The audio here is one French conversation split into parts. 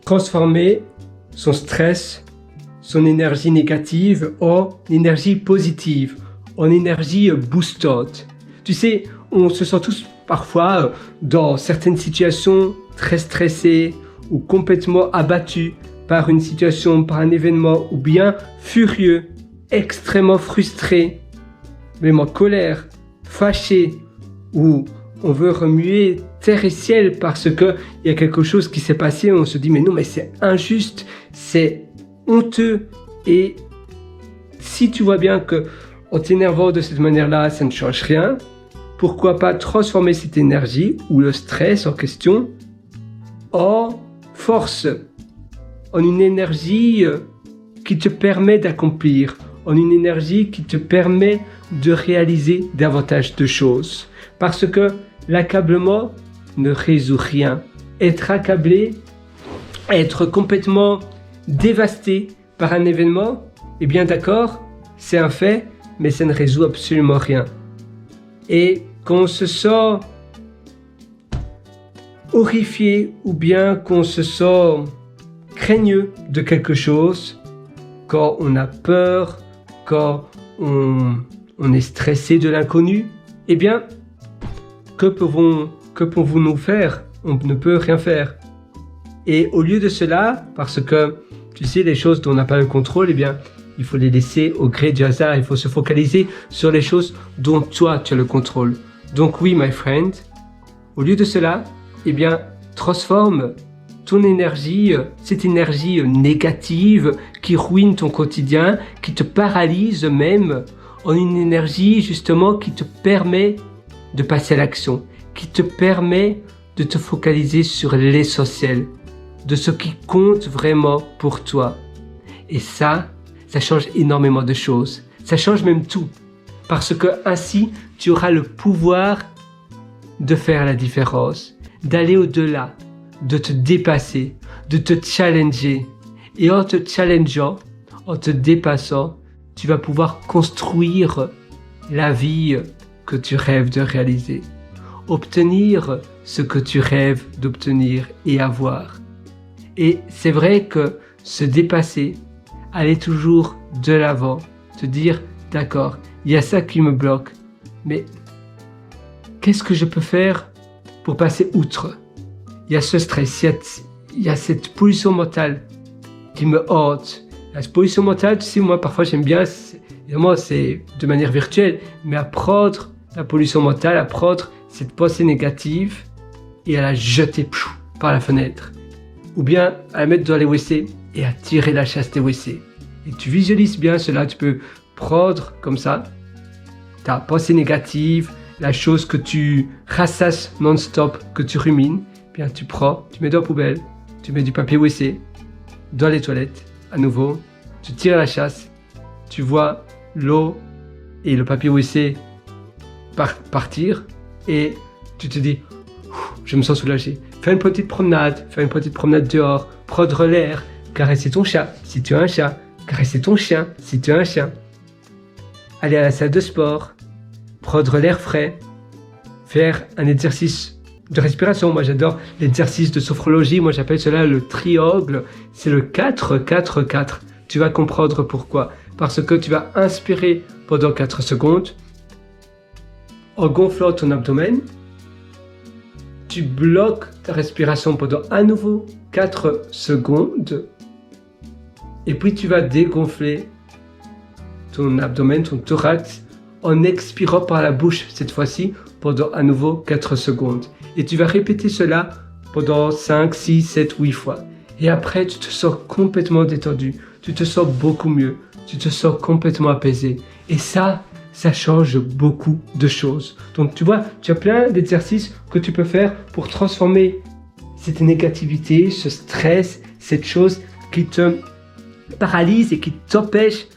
transformer son stress, son énergie négative en énergie positive, en énergie boostante. Tu sais, on se sent tous parfois dans certaines situations très stressés ou complètement abattus par une situation, par un événement, ou bien furieux, extrêmement frustré, même en colère, fâché, ou on veut remuer terre et ciel parce qu'il y a quelque chose qui s'est passé et on se dit mais non, mais c'est injuste, c'est honteux. Et si tu vois bien que en t'énervant de cette manière-là, ça ne change rien, pourquoi pas transformer cette énergie ou le stress en question en force, en une énergie qui te permet d'accomplir, en une énergie qui te permet de réaliser davantage de choses. Parce que l'accablement ne résout rien. Être accablé, être complètement dévasté par un événement, eh bien d'accord, c'est un fait, mais ça ne résout absolument rien. Et quand on se sent horrifié ou bien qu'on se sent craigneux de quelque chose, quand on a peur, quand on est stressé de l'inconnu, eh bien, que pouvons-nous faire? On ne peut rien faire. Et au lieu de cela, parce que, tu sais, les choses dont on n'a pas le contrôle, eh bien, il faut les laisser au gré du hasard. Il faut se focaliser sur les choses dont toi, tu as le contrôle. Donc oui, my friend, au lieu de cela, eh bien, transforme ton énergie, cette énergie négative qui ruine ton quotidien, qui te paralyse même, en une énergie justement qui te permet de passer à l'action, qui te permet de te focaliser sur l'essentiel, de ce qui compte vraiment pour toi. Et ça change énormément de choses. Ça change même tout. Parce que ainsi, tu auras le pouvoir de faire la différence, d'aller au-delà, de te dépasser, de te challenger. Et en te challengeant, en te dépassant, tu vas pouvoir construire la vie que tu rêves de réaliser. Obtenir ce que tu rêves d'obtenir et avoir. Et c'est vrai que se dépasser, aller toujours de l'avant, te dire d'accord, il y a ça qui me bloque, mais qu'est-ce que je peux faire pour passer outre? Il y a ce stress, il y a cette pollution mentale qui me hante. La pollution mentale, tu sais, moi parfois j'aime bien, évidemment c'est de manière virtuelle, mais à prendre la pollution mentale, à prendre cette pensée négative et à la jeter par la fenêtre. Ou bien à la mettre dans les WC et à tirer la chasse des WC. Et tu visualises bien cela, tu peux prendre comme ça ta pensée négative, la chose que tu rassasses non-stop, que tu rumines, bien tu prends, tu mets dans la poubelle, tu mets du papier WC dans les toilettes, à nouveau, tu tires la chasse, tu vois l'eau et le papier WC partir et tu te dis, je me sens soulagé. Fais une petite promenade dehors, prendre l'air, caresser ton chat si tu as un chat, caresser ton chien si tu as un chien. Aller à la salle de sport, prendre l'air frais, faire un exercice de respiration. Moi j'adore l'exercice de sophrologie, moi j'appelle cela le triangle, c'est le 4-4-4. Tu vas comprendre pourquoi. Parce que tu vas inspirer pendant 4 secondes, en gonflant ton abdomen, tu bloques ta respiration pendant à nouveau 4 secondes, et puis tu vas dégonfler ton abdomen, ton thorax, en expirant par la bouche cette fois-ci pendant à nouveau 4 secondes. Et tu vas répéter cela pendant 5, 6, 7, 8 fois. Et après, tu te sens complètement détendu, tu te sens beaucoup mieux, tu te sens complètement apaisé. Et ça change beaucoup de choses. Donc tu vois, tu as plein d'exercices que tu peux faire pour transformer cette négativité, ce stress, cette chose qui te paralyse et qui t'empêche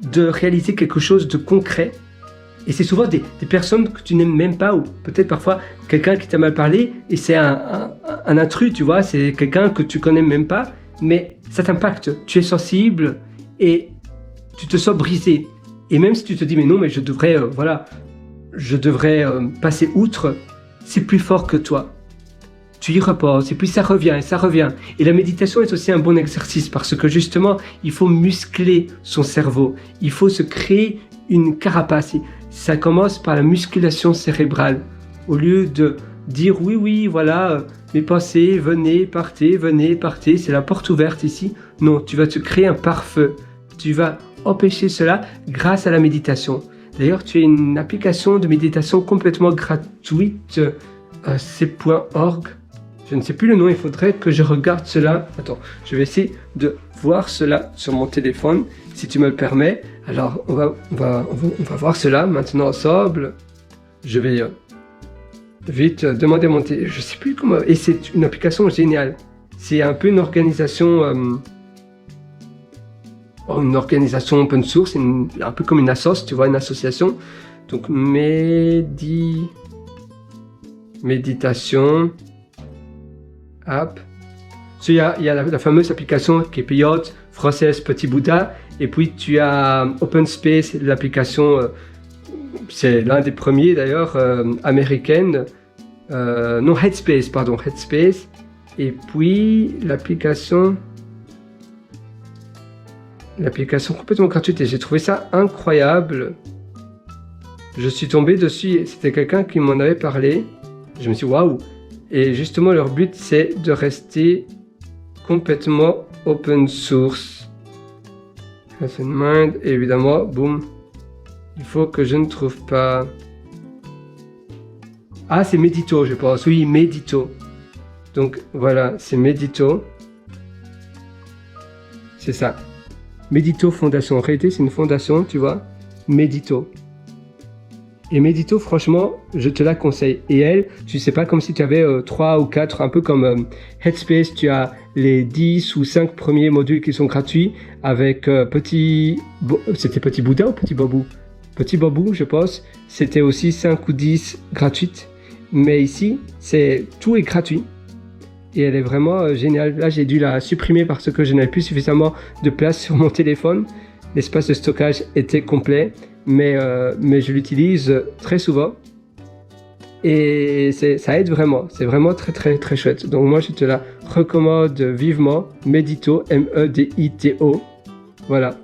de réaliser quelque chose de concret. Et c'est souvent des personnes que tu n'aimes même pas, ou peut-être parfois quelqu'un qui t'a mal parlé, et c'est un intrus, tu vois, c'est quelqu'un que tu connais même pas, mais ça t'impacte, tu es sensible et tu te sens brisé. Et même si tu te dis mais non, mais je devrais passer outre, c'est plus fort que toi. tu y reposes, et puis ça revient, et ça revient. Et la méditation est aussi un bon exercice, parce que justement, il faut muscler son cerveau. Il faut se créer une carapace. Ça commence par la musculation cérébrale. Au lieu de dire oui, voilà, mes pensées, venez, partez, c'est la porte ouverte ici. Non, tu vas te créer un pare-feu. Tu vas empêcher cela grâce à la méditation. D'ailleurs, tu as une application de méditation complètement gratuite, c'est.org. Je ne sais plus le nom, il faudrait que je regarde cela. Attends, je vais essayer de voir cela sur mon téléphone, si tu me le permets. Alors, on va voir cela maintenant ensemble. Je vais vite demander à mon téléphone. Je ne sais plus comment. Et c'est une application géniale. C'est un peu une organisation open source, un peu comme une assoce, tu vois, une association. Donc, méditation app. Il y a la fameuse application qui est payante, française Petit Bouddha. Et puis, tu as Open Space, l'application, c'est l'un des premiers d'ailleurs, américaine. Non, Headspace. Et puis, l'application complètement gratuite, et j'ai trouvé ça incroyable. Je suis tombé dessus, c'était quelqu'un qui m'en avait parlé. Je me suis dit waouh. Et justement, leur but, c'est de rester complètement open source. Mind, et évidemment, boum. Il faut que je ne trouve pas. Ah, c'est Medito, je pense. Oui, Medito. Donc voilà, c'est Medito. C'est ça. Medito Fondation. En réalité, c'est une fondation, tu vois. Medito. Et Medito, franchement, je te la conseille. Et elle, tu sais pas, comme si tu avais 3 ou 4, un peu comme Headspace, tu as les 10 ou 5 premiers modules qui sont gratuits avec c'était Petit Bouddha ou Petit Babou? Petit Babou, je pense. C'était aussi 5 ou 10 gratuites. Mais ici, tout est gratuit. Et elle est vraiment géniale. Là, j'ai dû la supprimer parce que je n'avais plus suffisamment de place sur mon téléphone. L'espace de stockage était complet, mais je l'utilise très souvent. Et ça aide vraiment. C'est vraiment très, très, très chouette. Donc moi, je te la recommande vivement. Medito, M-E-D-I-T-O. Voilà.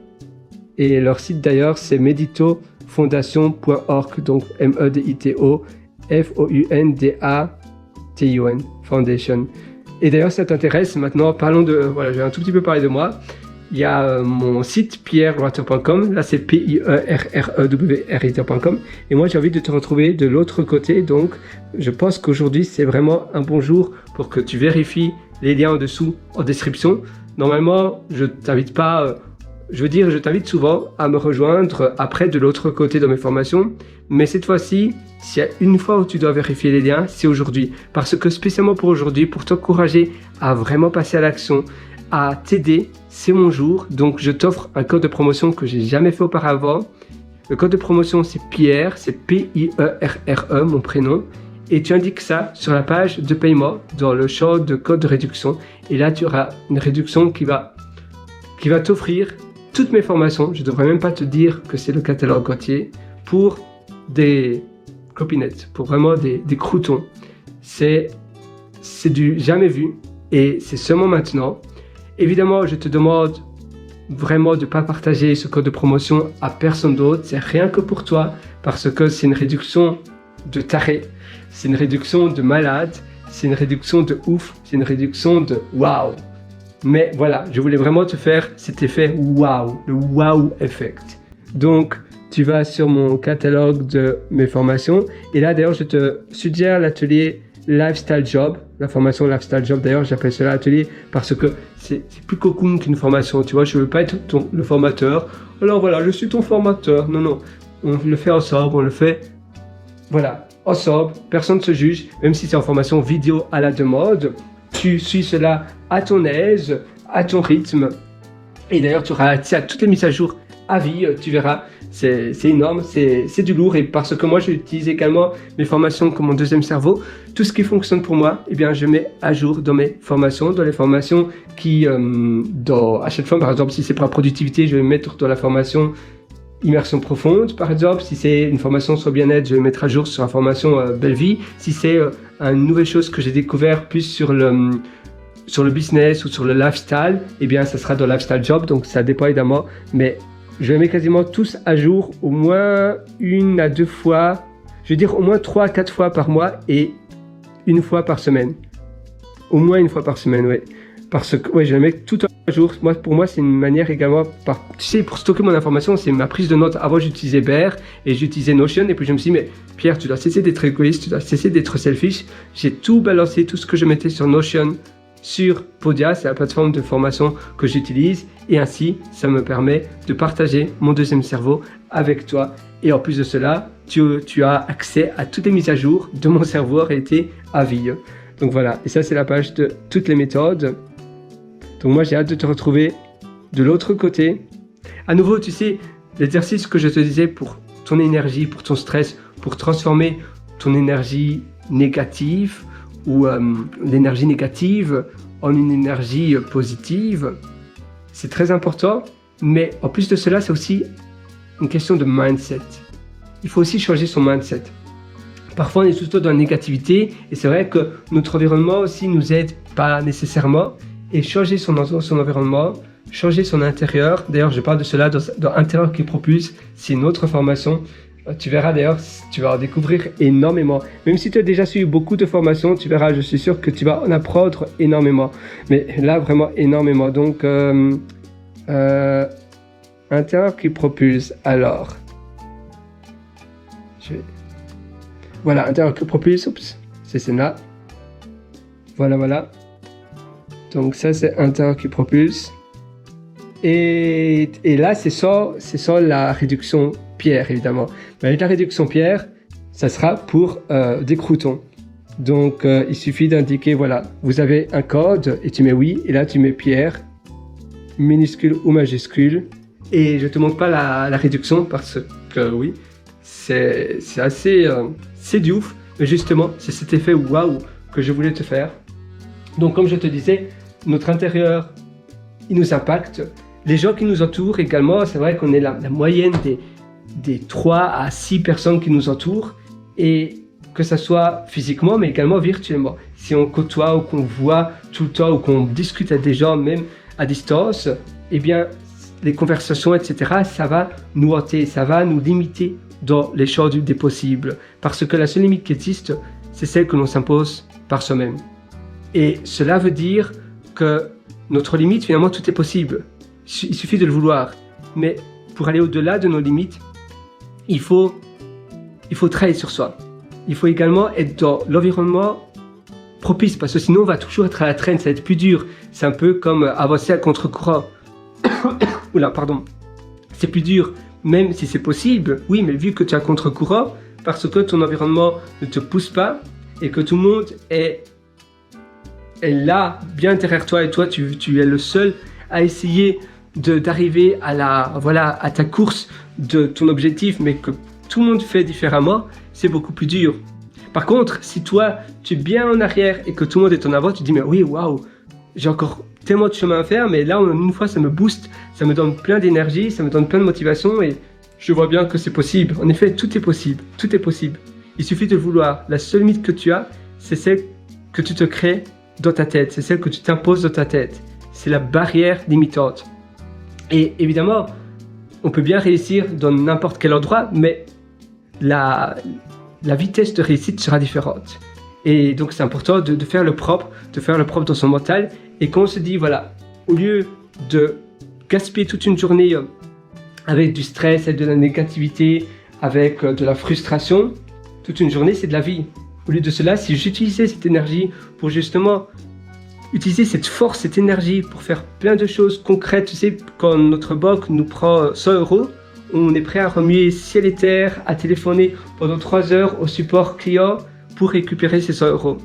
Et leur site d'ailleurs, c'est meditofondation.org. Donc M-E-D-I-T-O, F-O-U-N-D-A-T-I-O-N, Foundation. Et d'ailleurs, ça t'intéresse, maintenant, parlons de... Voilà, je vais un tout petit peu parler de moi. Il y a mon site pierrewriter.com, là c'est pierrewriter.com, et moi j'ai envie de te retrouver de l'autre côté. Donc je pense qu'aujourd'hui c'est vraiment un bon jour pour que tu vérifies les liens en dessous en description. Normalement, je t'invite souvent à me rejoindre après de l'autre côté de mes formations, mais cette fois-ci, s'il y a une fois où tu dois vérifier les liens, c'est aujourd'hui, parce que spécialement pour aujourd'hui, pour t'encourager à vraiment passer à l'action, à t'aider, c'est mon jour. Donc je t'offre un code de promotion que j'ai jamais fait auparavant. Le code de promotion c'est Pierre, c'est P-I-E-R-R-E, mon prénom, et tu indiques ça sur la page de paiement dans le champ de code de réduction, et là tu auras une réduction qui va t'offrir toutes mes formations. Je devrais même pas te dire que c'est le catalogue entier, pour des copinettes, pour vraiment des croutons. C'est du jamais vu, et c'est seulement maintenant. Évidemment, je te demande vraiment de ne pas partager ce code de promotion à personne d'autre. C'est rien que pour toi, parce que c'est une réduction de taré, c'est une réduction de malade, c'est une réduction de ouf, c'est une réduction de waouh. Mais voilà, je voulais vraiment te faire cet effet waouh, le waouh effect. Donc, tu vas sur mon catalogue de mes formations. Et là, d'ailleurs, je te suggère l'atelier Lifestyle Job, la formation Lifestyle Job. D'ailleurs, j'appelle cela atelier parce que c'est plus cocoon qu'une formation. Tu vois, je veux pas être le formateur. Alors voilà, je suis ton formateur. Non, on le fait ensemble, on le fait, voilà, ensemble. Personne ne se juge, même si c'est en formation vidéo à la demande. Tu suis cela à ton aise, à ton rythme. Et d'ailleurs, tu auras accès à toutes les mises à jour à vie, tu verras. C'est énorme, c'est du lourd, et parce que moi j'utilise également mes formations comme mon deuxième cerveau. Tout ce qui fonctionne pour moi, eh bien je mets à jour dans mes formations, dans les formations qui, à chaque fois, par exemple si c'est pour la productivité, je vais mettre dans la formation immersion profonde, par exemple. Si c'est une formation sur le bien-être, je vais mettre à jour sur la formation Belle Vie. Si c'est une nouvelle chose que j'ai découvert plus sur le business ou sur le lifestyle, eh bien, ça sera dans Lifestyle Job, donc ça dépend évidemment. Mais je les mets quasiment tous à jour au moins 1 à 2 fois, je veux dire au moins 3 à 4 fois par mois et 1 fois par semaine. Au moins 1 fois par semaine, oui. Parce que ouais, je les mets tout à jour. Pour moi, c'est une manière également, tu sais, pour stocker mon information, c'est ma prise de notes. Avant, j'utilisais Bear et j'utilisais Notion. Et puis, je me suis dit, mais Pierre, tu dois cesser d'être égoïste, tu dois cesser d'être selfish. J'ai tout balancé, tout ce que je mettais sur Notion, sur Podia, c'est la plateforme de formation que j'utilise. Et ainsi, ça me permet de partager mon deuxième cerveau avec toi. Et en plus de cela, tu as accès à toutes les mises à jour de mon cerveau en réalité à vie. Donc voilà, et ça, c'est la page de toutes les méthodes. Donc moi, j'ai hâte de te retrouver de l'autre côté. À nouveau, tu sais, l'exercice que je te disais pour ton énergie, pour ton stress, pour transformer ton énergie négative ou l'énergie négative en une énergie positive, c'est très important. Mais en plus de cela, c'est aussi une question de mindset. Il faut aussi changer son mindset. Parfois, on est plutôt dans la négativité et c'est vrai que notre environnement aussi nous aide pas nécessairement. Et changer son environnement, changer son intérieur. D'ailleurs, je parle de cela dans Intérieur qui propulse. C'est une autre formation. Tu verras d'ailleurs, tu vas en découvrir énormément. Même si tu as déjà suivi beaucoup de formations, tu verras, je suis sûr que tu vas en apprendre énormément. Mais là, vraiment énormément. Donc, Intérieur qui propulse. Alors, voilà, Intérieur qui propulse. Oups, c'est celle-là. Voilà. Donc ça, c'est Intérieur qui propulse. Et là, c'est sans la réduction pierre, évidemment. Mais avec la réduction pierre, ça sera pour des croutons. Donc, il suffit d'indiquer, voilà, vous avez un code et tu mets oui. Et là, tu mets pierre, minuscule ou majuscule. Et je ne te montre pas la réduction parce que oui, c'est assez... c'est du ouf. Mais justement, c'est cet effet waouh que je voulais te faire. Donc, comme je te disais, notre intérieur, il nous impacte. Les gens qui nous entourent également, c'est vrai qu'on est la moyenne des 3 à 6 personnes qui nous entourent. Et que ce soit physiquement, mais également virtuellement. Si on côtoie ou qu'on voit tout le temps ou qu'on discute avec des gens, même à distance, eh bien, les conversations, etc., ça va nous hanter, ça va nous limiter dans les champs des possibles. Parce que la seule limite qui existe, c'est celle que l'on s'impose par soi-même. Et cela veut dire que notre limite, finalement, tout est possible. Il suffit de le vouloir. Mais pour aller au-delà de nos limites, il faut travailler sur soi. Il faut également être dans l'environnement propice, parce que sinon, on va toujours être à la traîne, ça va être plus dur. C'est un peu comme avancer à contre-courant. Oula, pardon. C'est plus dur, même si c'est possible. Oui, mais vu que tu es à contre-courant, parce que ton environnement ne te pousse pas et que tout le monde est là, bien derrière toi, et toi, tu es le seul à essayer d'arriver à ta course de ton objectif, mais que tout le monde fait différemment, c'est beaucoup plus dur. Par contre, si toi, tu es bien en arrière et que tout le monde est en avant, tu te dis, mais oui, waouh, j'ai encore tellement de chemin à faire, mais là, une fois, ça me booste, ça me donne plein d'énergie, ça me donne plein de motivation et je vois bien que c'est possible. En effet, tout est possible, tout est possible. Il suffit de le vouloir. La seule limite que tu as, c'est celle que tu te crées dans ta tête, c'est celle que tu t'imposes dans ta tête. C'est la barrière limitante. Et évidemment, on peut bien réussir dans n'importe quel endroit, mais la vitesse de réussite sera différente. Et donc, c'est important de faire le propre, dans son mental. Et quand on se dit, voilà, au lieu de gaspiller toute une journée avec du stress, avec de la négativité, avec de la frustration, toute une journée, c'est de la vie. Au lieu de cela, si j'utilisais cette énergie pour justement utiliser cette force, cette énergie pour faire plein de choses concrètes, tu sais, quand notre banque nous prend 100 €, on est prêt à remuer ciel et terre, à téléphoner pendant 3 heures au support client pour récupérer ces 100 €.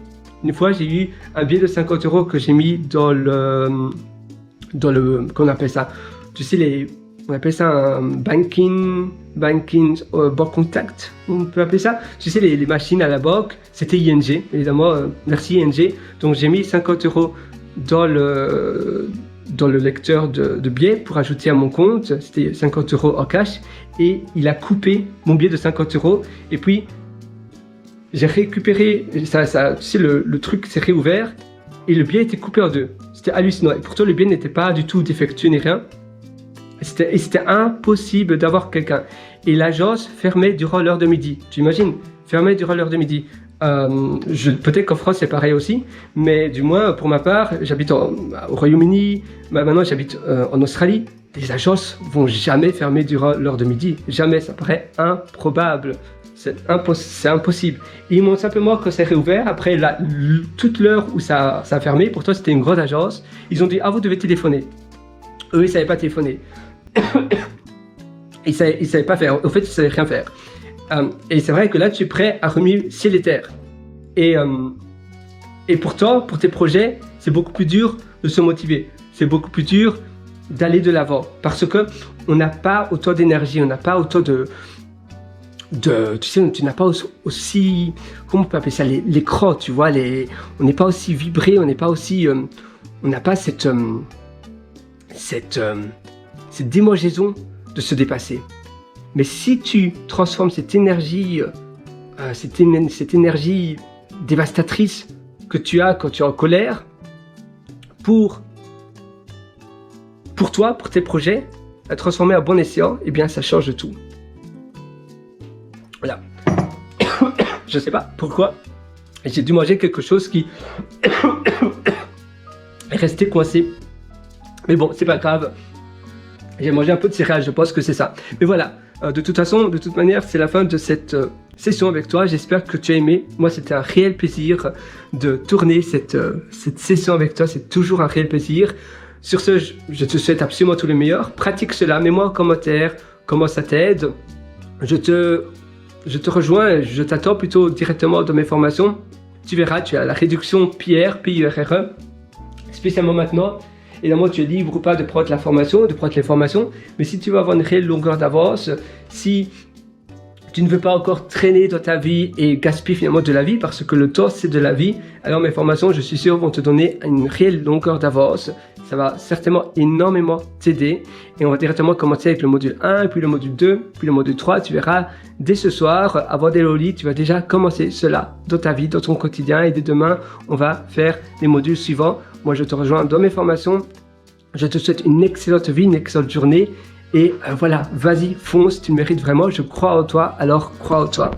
Une fois, j'ai eu un billet de 50 € que j'ai mis dans le, qu'on appelle ça, tu sais, on appelle ça un banking bank contact, on peut appeler ça. Tu sais, les machines à la banque, c'était ING, évidemment, merci ING. Donc j'ai mis 50 € dans dans le lecteur de billets pour ajouter à mon compte. C'était 50 € en cash. Et il a coupé mon billet de 50 €. Et puis, j'ai récupéré, tu sais, le truc s'est réouvert. Et le billet était coupé en deux. C'était hallucinant. Et pourtant, le billet n'était pas du tout défectueux ni rien. C'était impossible d'avoir quelqu'un. Et l'agence fermait durant l'heure de midi. Tu imagines? Fermait durant l'heure de midi. Peut-être qu'en France c'est pareil aussi, mais du moins pour ma part, j'habite au Royaume-Uni, maintenant j'habite en Australie. Les agences vont jamais fermer durant l'heure de midi. Jamais, ça paraît improbable. C'est impossible. Ils m'ont simplement, quand c'est réouvert, après toute l'heure où ça a fermé, pourtant c'était une grande agence, ils ont dit « Ah, vous devez téléphoner ». Eux, ils ne savaient pas téléphoner. Ils ne savaient pas faire. Au fait, ils ne savaient rien faire. Et c'est vrai que là, tu es prêt à remuer ciel et terre. Et pourtant, pour tes projets, c'est beaucoup plus dur de se motiver. C'est beaucoup plus dur d'aller de l'avant. Parce qu'on n'a pas autant d'énergie, on n'a pas autant tu sais, tu n'as pas aussi, comment on peut appeler ça, l'écran, tu vois, on n'est pas aussi vibré, on n'est pas aussi, on n'a pas cette démangeaison de se dépasser. Mais si tu transformes cette énergie dévastatrice que tu as quand tu es en colère pour toi, pour tes projets, à transformer à bon escient, eh bien ça change tout. Voilà. Je ne sais pas pourquoi j'ai dû manger quelque chose qui est resté coincé. Mais bon, c'est pas grave. J'ai mangé un peu de céréales, je pense que c'est ça. Mais voilà, de toute manière, c'est la fin de cette session avec toi. J'espère que tu as aimé. Moi, c'était un réel plaisir de tourner cette session avec toi. C'est toujours un réel plaisir. Sur ce, je te souhaite absolument tout le meilleur. Pratique cela, mets-moi en commentaire comment ça t'aide. Je te rejoins, je t'attends plutôt directement dans mes formations. Tu verras, tu as la réduction PIRRE, P-I-R-R-E, spécialement maintenant. Évidemment, tu es libre ou pas de prendre la formation, de prendre les formations. Mais si tu veux avoir une réelle longueur d'avance, si tu ne veux pas encore traîner dans ta vie et gaspiller finalement de la vie, parce que le temps, c'est de la vie, alors mes formations, je suis sûr, vont te donner une réelle longueur d'avance. Ça va certainement énormément t'aider. Et on va directement commencer avec le module 1, puis le module 2, puis le module 3. Tu verras, dès ce soir, avant d'aller au lit, tu vas déjà commencer cela dans ta vie, dans ton quotidien. Et dès demain, on va faire les modules suivants. Moi, je te rejoins dans mes formations. Je te souhaite une excellente vie, une excellente journée. Et voilà, vas-y, fonce, tu le mérites vraiment. Je crois en toi, alors crois en toi.